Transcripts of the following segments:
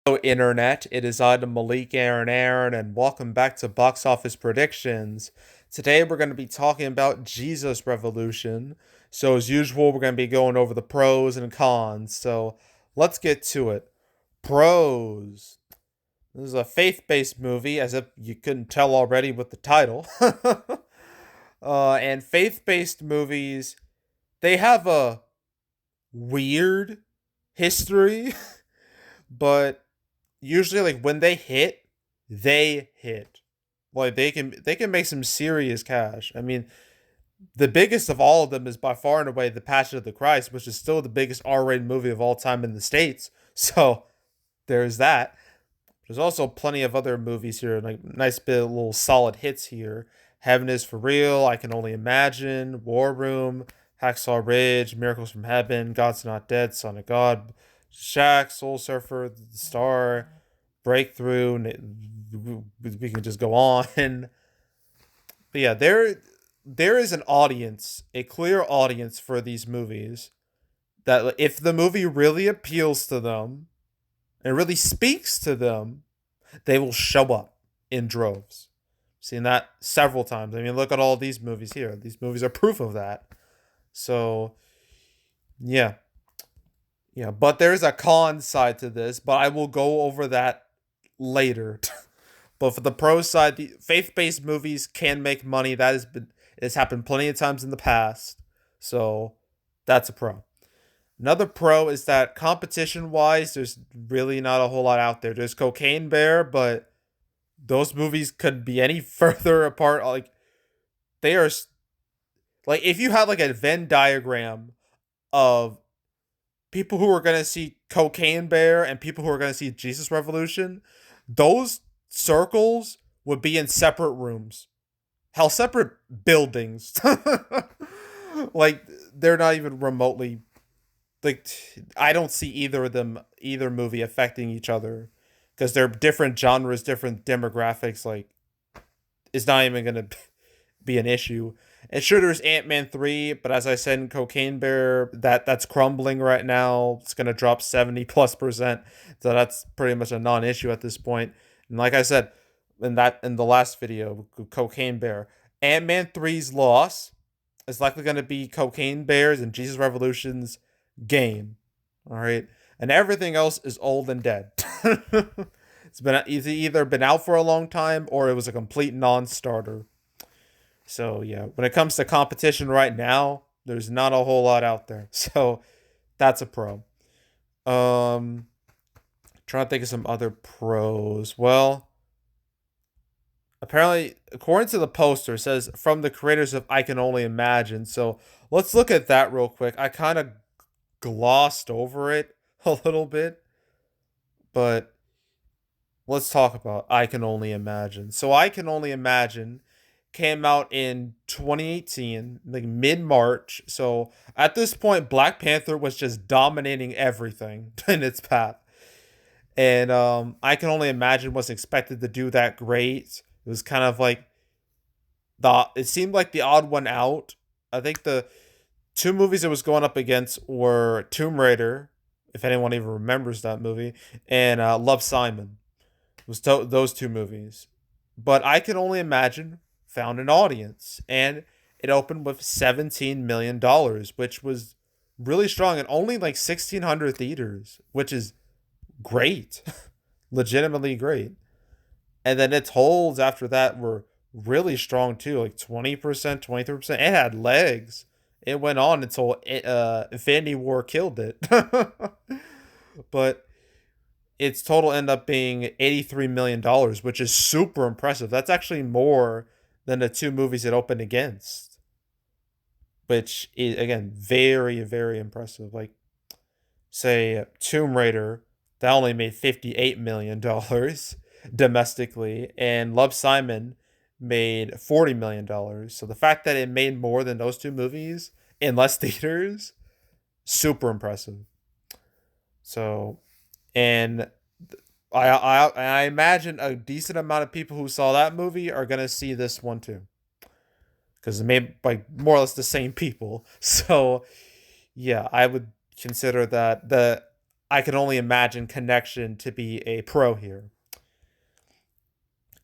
Hello, Internet. It is I, the Malik Aaron, and welcome back to Box Office Predictions. Today we're going to be talking about Jesus Revolution. So, as usual, we're going to be going over the pros and cons. So, let's get to it. Pros. This is a faith based movie, as if you couldn't tell already with the title. And faith based movies, they have a weird history, but usually like when they hit. Like they can make some serious cash. I mean, the biggest of all of them is by far and away The Passion of the Christ, which is still the biggest R-rated movie of all time in the States. So there's that. There's also plenty of other movies here, like nice bit of little solid hits here. Heaven is for Real, I Can Only Imagine, War Room, Hacksaw Ridge, Miracles from Heaven, God's Not Dead, Son of God, Shaq, Soul Surfer, The Star, Breakthrough. We can just go on. But yeah, there is an audience, a clear audience for these movies. That if the movie really appeals to them and really speaks to them, they will show up in droves. Seen that several times. I mean, look at all these movies here. These movies are proof of that. So, yeah. Yeah, but there's a con side to this, but I will go over that later. But for the pro side, the faith-based movies can make money. It's happened plenty of times in the past. So, that's a pro. Another pro is that competition wise, there's really not a whole lot out there. There's Cocaine Bear, but those movies could be any further apart. Like they are, like if you had like a Venn diagram of people who are gonna see Cocaine Bear and people who are gonna see Jesus Revolution, those circles would be in separate rooms. Hell, separate buildings. Like they're not even remotely like I don't see either movie affecting each other because they're different genres, different demographics. Like it's not even gonna be an issue. And sure, there's Ant-Man 3, but as I said in Cocaine Bear, that's crumbling right now. It's gonna drop 70+%, so that's pretty much a non-issue at this point. And like I said in the last video, Cocaine Bear, Ant-Man 3's loss is likely gonna be Cocaine Bears and Jesus Revolution's game. All right, and everything else is old and dead. It's either been out for a long time or it was a complete non-starter. So yeah, when it comes to competition right now, there's not a whole lot out there. So that's a pro. Um, Trying to think of some other pros. Well, apparently, according to the poster, it says from the creators of I Can Only Imagine. So let's look at that real quick. I kind of glossed over it a little bit, but let's talk about I Can Only Imagine. So I Can Only Imagine came out in 2018, like mid March. So at this point, Black Panther was just dominating everything in its path. And I Can Only Imagine was expected to do that great. It was kind of like it seemed like the odd one out. I think the two movies it was going up against were Tomb Raider, if anyone even remembers that movie, and Love Simon. It was those two movies. But I Can Only Imagine found an audience, and it opened with $17 million, which was really strong, and only like 1,600 theaters, which is great, legitimately great. And then its holds after that were really strong too, like 20%, 23%. It had legs. It went on until Infinity War killed it. But its total ended up being $83 million, which is super impressive. That's actually more than the two movies it opened against, which is again very very impressive. Like say Tomb Raider, that only made $58 million domestically, and Love Simon made $40 million. So the fact that it made more than those two movies in less theaters, super impressive. So, and I imagine a decent amount of people who saw that movie are gonna see this one too, because it made by more or less the same people. So yeah, I would consider that I can only imagine Connection to be a pro here.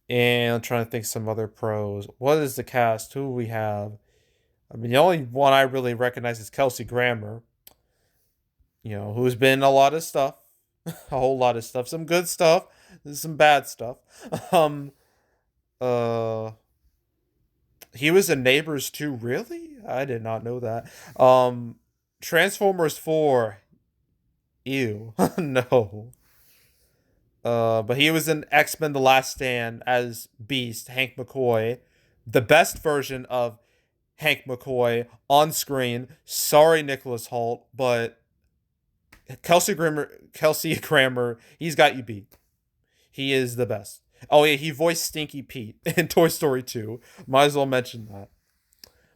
And I'm trying to think some other pros. What is the cast? Who we have? I mean, the only one I really recognize is Kelsey Grammer, who's been in a lot of stuff, a whole lot of stuff, some good stuff, some bad stuff. Um, uh, he was in Neighbors too. Really? I did not know that. Transformers 4. Ew, no. But he was in X-Men: The Last Stand as Beast, Hank McCoy, the best version of Hank McCoy on screen. Sorry, Nicholas Hoult, but Kelsey Grammer, he's got you beat. He is the best. Oh yeah, he voiced Stinky Pete in Toy Story 2. Might as well mention that.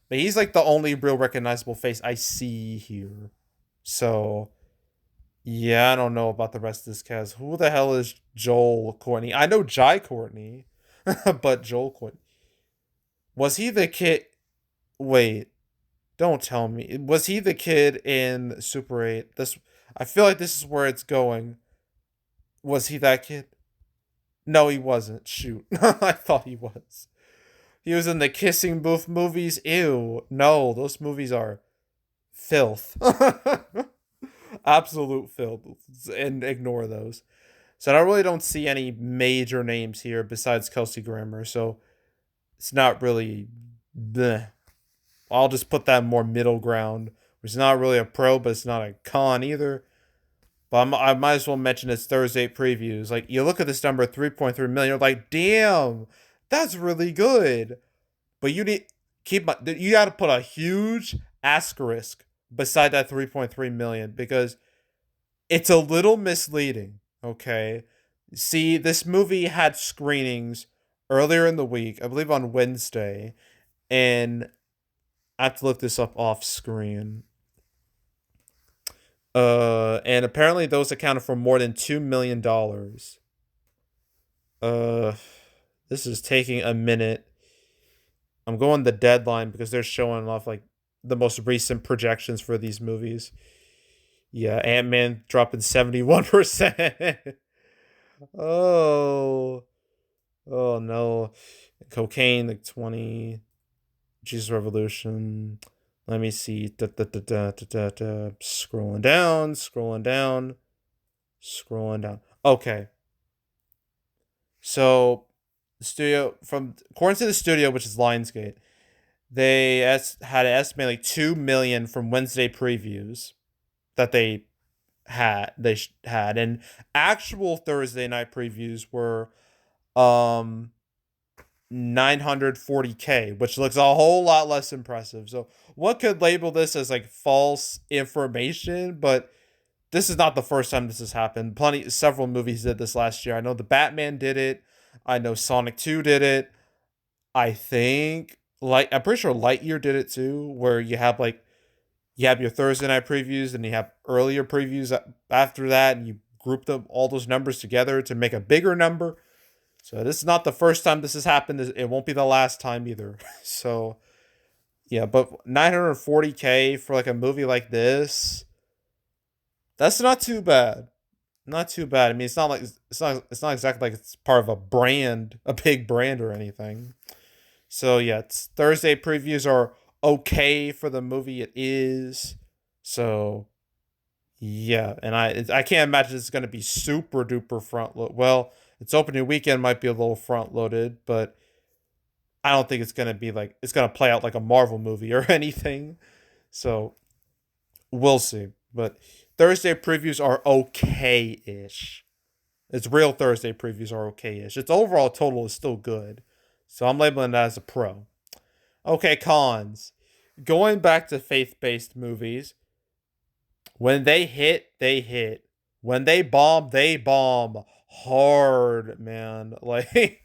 But he's like the only real recognizable face I see here. So yeah, I don't know about the rest of this cast. Who the hell is Joel Courtney? I know Jai Courtney, but Joel Courtney. Was he the kid? Wait, don't tell me. Was he the kid in Super 8? I feel like this is where it's going. Was he that kid? No, he wasn't. Shoot. I thought he was. He was in the Kissing Booth movies. Ew. No, those movies are filth. Absolute filth. And ignore those. So I really don't see any major names here besides Kelsey Grammer. So it's not really. Bleh. I'll just put that more middle ground. It's not really a pro, but it's not a con either. But I might as well mention it's Thursday previews. Like, you look at this number, 3.3 million, you're like, damn, that's really good. But you got to put a huge asterisk beside that 3.3 million because it's a little misleading, okay? See, this movie had screenings earlier in the week, I believe on Wednesday, and I have to look this up off screen. And apparently those accounted for more than $2 million. This is taking a minute. I'm going the deadline because they're showing off like the most recent projections for these movies. Yeah, Ant-Man dropping 71%. Oh, oh no, Cocaine like 20. Jesus Revolution. Let me see. Scrolling down, scrolling down, scrolling down. Okay. So, according to the studio, which is Lionsgate, they had an estimate like 2 million from Wednesday previews that they had, and actual Thursday night previews were 940K, which looks a whole lot less impressive. So one could label this as like false information, but this is not the first time this has happened. Several movies did this last year. I know the Batman did it. I know Sonic 2 did it. I think I'm pretty sure Lightyear did it too, where you have your Thursday night previews and you have earlier previews after that, and you group all those numbers together to make a bigger number. So this is not the first time this has happened. It won't be the last time either. So yeah, but 940K for like a movie like this, that's not too bad. Not too bad. I mean, it's not exactly like it's part of a big brand or anything. So yeah, Thursday previews are okay for the movie it is. So yeah, and I can't imagine it's going to be super duper front load. Well, its opening weekend might be a little front loaded, but I don't think it's going to be like it's going to play out like a Marvel movie or anything. So we'll see. But Thursday previews are okay-ish. Its real Thursday previews are okay-ish. Its overall total is still good. So I'm labeling that as a pro. Okay, cons. Going back to faith-based movies, when they hit, they hit. When they bomb hard, man. Like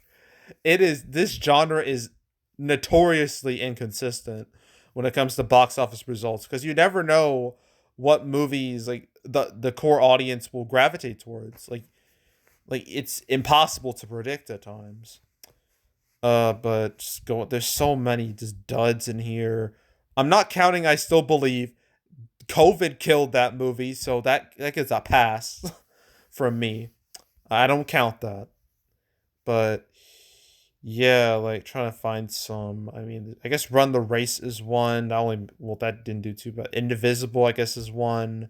this genre is notoriously inconsistent when it comes to box office results because you never know what movies like the core audience will gravitate towards. Like it's impossible to predict at times. But there's so many just duds in here. I'm not counting I Still Believe. COVID killed that movie, so that gets a pass from me. I don't count that. But yeah, like trying to find some. I mean, I guess Run the Race is one. Not only well, that didn't do too, but Indivisible, I guess, is one.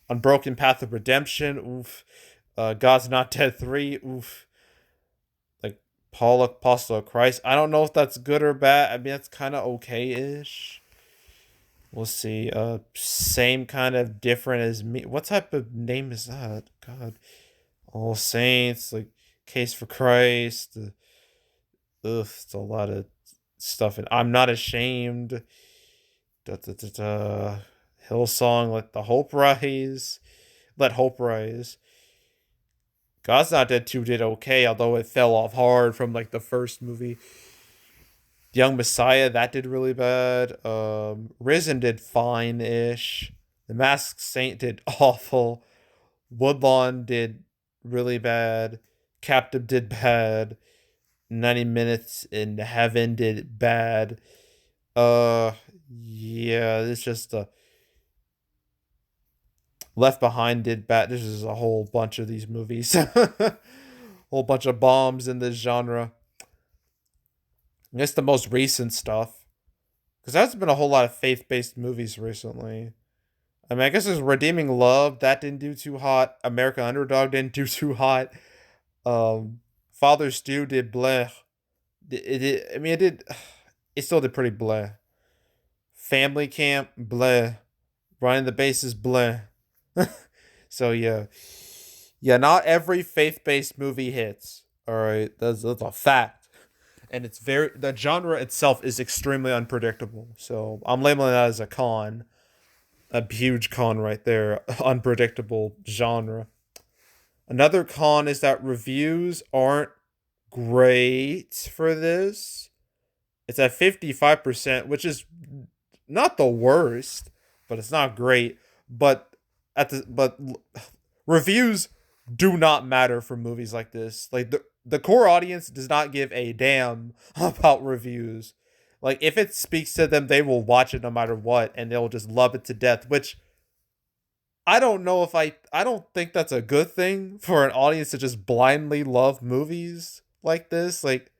Unbroken Path of Redemption. Oof. God's Not Dead 3. Oof. Like Paul Apostle of Christ. I don't know if that's good or bad. I mean, that's kind of okay-ish. We'll see. Same kind of different as me. What type of name is that? God. All Saints, like Case for Christ. It's a lot of stuff. And I'm Not Ashamed. Da, da, da, da. Hillsong, Let the Hope Rise. Let Hope Rise. God's Not Dead 2 did okay, although it fell off hard from like the first movie. Young Messiah, that did really bad. Risen did fine-ish. The Masked Saint did awful. Woodlawn did really bad. Captive did bad. 90 Minutes in Heaven did bad. Yeah, it's just Left Behind did bad. This is a whole bunch of these movies. Whole bunch of bombs in this genre. I guess the most recent stuff. Because there hasn't been a whole lot of faith-based movies recently. I mean, I guess there's Redeeming Love. That didn't do too hot. American Underdog didn't do too hot. Father Stew did bleh. It did. It still did pretty bleh. Family Camp, bleh. Running the Bases, bleh. So yeah, not every faith-based movie hits. All right, that's a fact, and the genre itself is extremely unpredictable. So I'm labeling that as a con, a huge con right there. Unpredictable genre. Another con is that reviews aren't great for this. It's at 55%, which is not the worst, but it's not great. But reviews do not matter for movies like this. Like the core audience does not give a damn about reviews. Like if it speaks to them, they will watch it no matter what, and they'll just love it to death. Which I don't know if I don't think that's a good thing for an audience to just blindly love movies like this. Like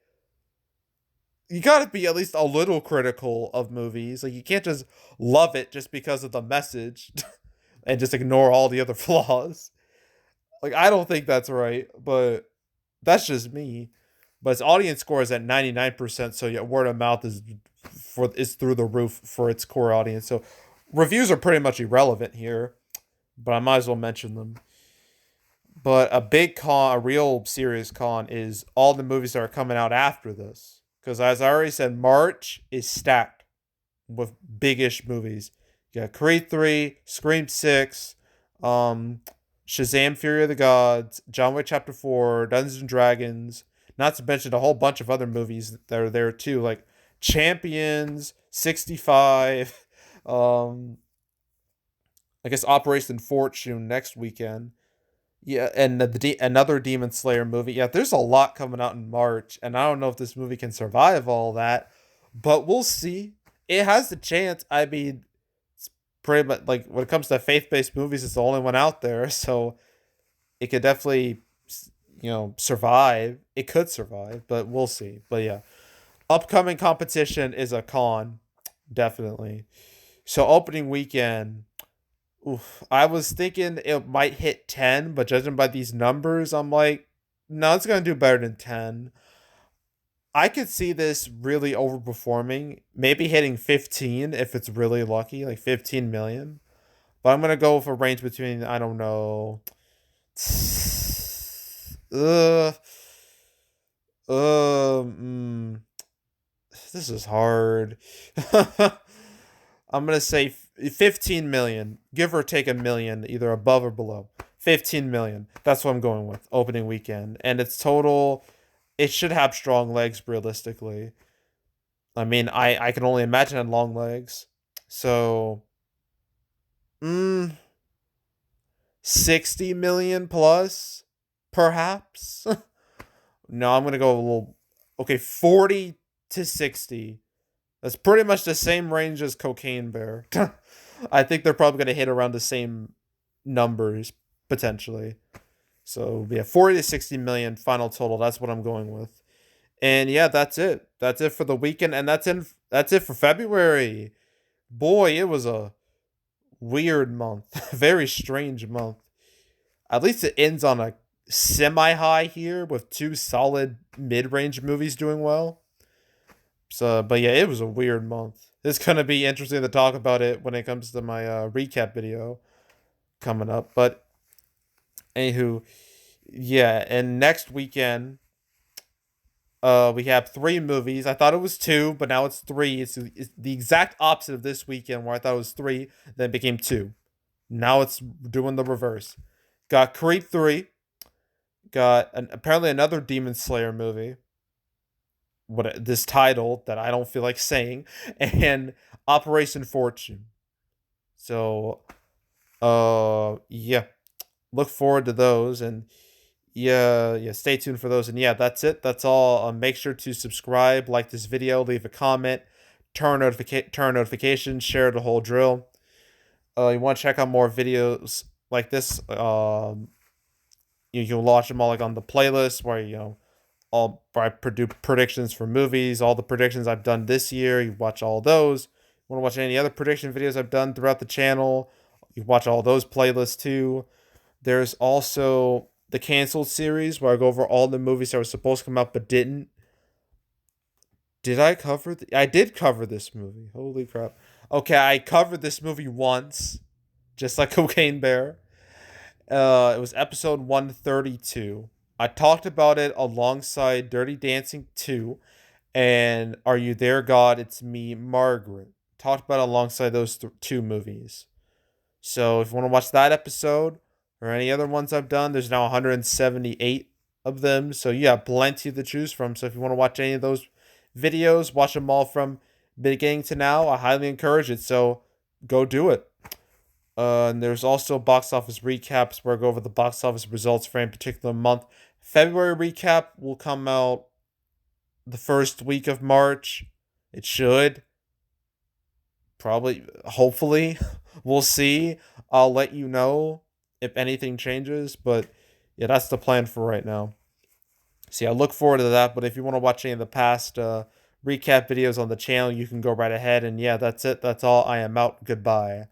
you got to be at least a little critical of movies. Like you can't just love it just because of the message and just ignore all the other flaws. Like I don't think that's right, but that's just me. But its audience score is at 99%, so yeah, word of mouth is through the roof for its core audience. So reviews are pretty much irrelevant here, but I might as well mention them. But a big con, a real serious con, is all the movies that are coming out after this. Because as I already said, March is stacked with big-ish movies. You got Creed 3, Scream 6, Shazam Fury of the Gods, John Wick Chapter 4, Dungeons and Dragons, not to mention a whole bunch of other movies that are there too, like Champions, 65, I guess Operation Fortune next weekend. Yeah, and another Demon Slayer movie. Yeah, there's a lot coming out in March, and I don't know if this movie can survive all that, but we'll see. It has the chance. I mean, it's pretty much like when it comes to faith-based movies, it's the only one out there, so it could definitely, survive. It could survive, but we'll see. But yeah, upcoming competition is a con, definitely. So opening weekend. Oof, I was thinking it might hit 10, but judging by these numbers, I'm like, no, it's going to do better than 10. I could see this really overperforming, maybe hitting 15 if it's really lucky, like 15 million. But I'm going to go with a range between, I don't know. Uh, this is hard. I'm gonna say 15 million, give or take a million, either above or below. 15 million. That's what I'm going with. Opening weekend, and its total. It should have strong legs, realistically. I mean, I can only imagine it had long legs. So, 60 million plus, perhaps. No, I'm gonna go a little. Okay, 40 to 60. That's pretty much the same range as Cocaine Bear. I think they're probably going to hit around the same numbers potentially. So yeah, 40 to 60 million final total. That's what I'm going with. And yeah, that's it. That's it for the weekend, and that's it for February. Boy, it was a weird month. Very strange month. At least it ends on a semi high here with two solid mid range movies doing well. So, but yeah, it was a weird month. It's gonna be interesting to talk about it when it comes to my recap video coming up. But anywho, yeah, and next weekend, we have three movies. I thought it was two, but now it's three. It's the exact opposite of this weekend, where I thought it was three, then it became two. Now it's doing the reverse. Got Creed 3, got apparently another Demon Slayer movie. What this title that I don't feel like saying, and Operation Fortune. So, yeah, look forward to those, and yeah, stay tuned for those. And yeah, that's it. That's all. Make sure to subscribe, like this video, leave a comment, turn notifications, share the whole drill. You want to check out more videos like this? You can watch them all like on the playlist where all I predictions for movies, all the predictions I've done this year. You watch all those. Want to watch any other prediction videos I've done throughout the channel? You watch all those playlists too. There's also the canceled series where I go over all the movies that were supposed to come out but didn't. Did I cover? I did cover this movie. Holy crap! Okay, I covered this movie once, just like Cocaine Bear. It was episode 132. I talked about it alongside Dirty Dancing 2 and Are You There, God? It's Me, Margaret. Talked about it alongside those two movies. So if you want to watch that episode or any other ones I've done, there's now 178 of them. So you have plenty to choose from. So if you want to watch any of those videos, watch them all from beginning to now. I highly encourage it. So go do it. And there's also box office recaps where I go over the box office results for any particular month. February recap will come out the first week of March. It should. Probably, hopefully. We'll see. I'll let you know if anything changes. But yeah, that's the plan for right now. So yeah, I look forward to that. But if you want to watch any of the past recap videos on the channel, you can go right ahead. And yeah, that's it. That's all. I am out. Goodbye.